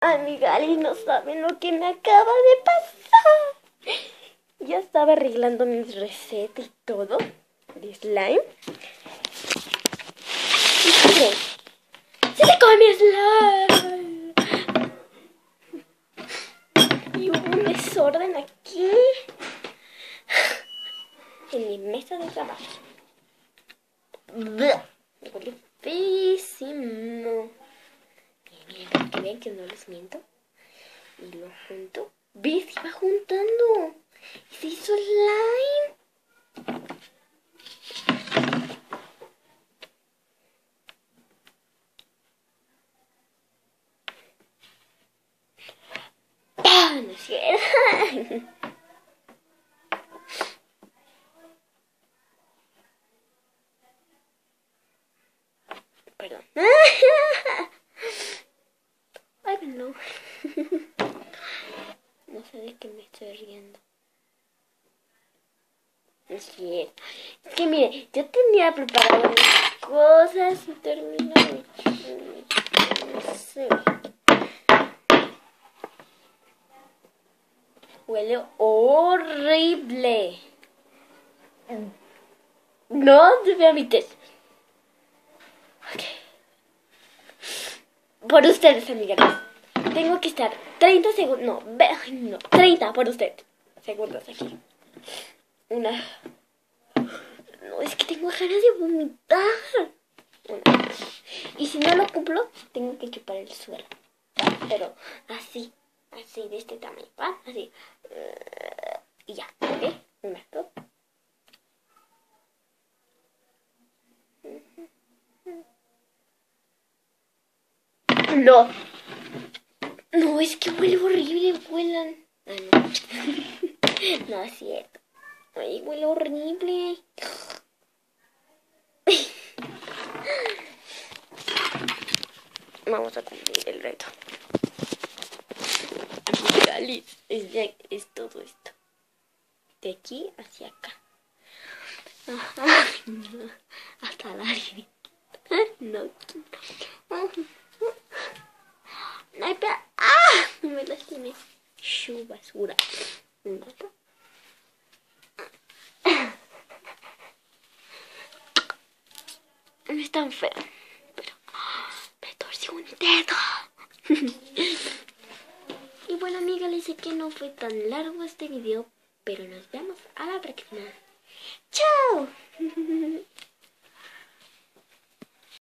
Amiga, Ali no saben lo que me acaba de pasar. Ya estaba arreglando mis recetas y todo de slime. ¿Y qué creen? ¡Se le come mi slime! Y hubo un desorden aquí en mi mesa de trabajo. Me huele pésimo. Miren, para que vean que no les miento. Y lo junto. ¿Ves? Se va juntando. Y se hizo slime. ¡Pah! No es cierto. Perdón. Ay, no. No sé de qué me estoy riendo. No es cierto. Es que mire, yo tenía preparado mis cosas y termino. No sé. Huele horrible. No debe omitir. Okay. Por ustedes, amigas. Tengo que estar 30 segundos. No, 30 por usted. Segundos aquí. Una. No, es que tengo ganas de vomitar. Una. Y si no lo cumplo, tengo que chupar el suelo. Pero así. Así, de este tamaño. ¿Va? Así. Y ya. ¿Ok? Una, dos. No. No, es que huele horrible, huelan. Ah, no. No es cierto. Ay, huele horrible. Vamos a cumplir el reto. Es todo esto. De aquí hacia acá. Hasta la aire. No. Ay, espera. ¡Ah! Me lastimé. Shu, basura. No es tan feo. Pero me torcí un dedo. Y bueno, amiga, les sé que no fue tan largo este video, pero nos vemos a la próxima. ¡Chao!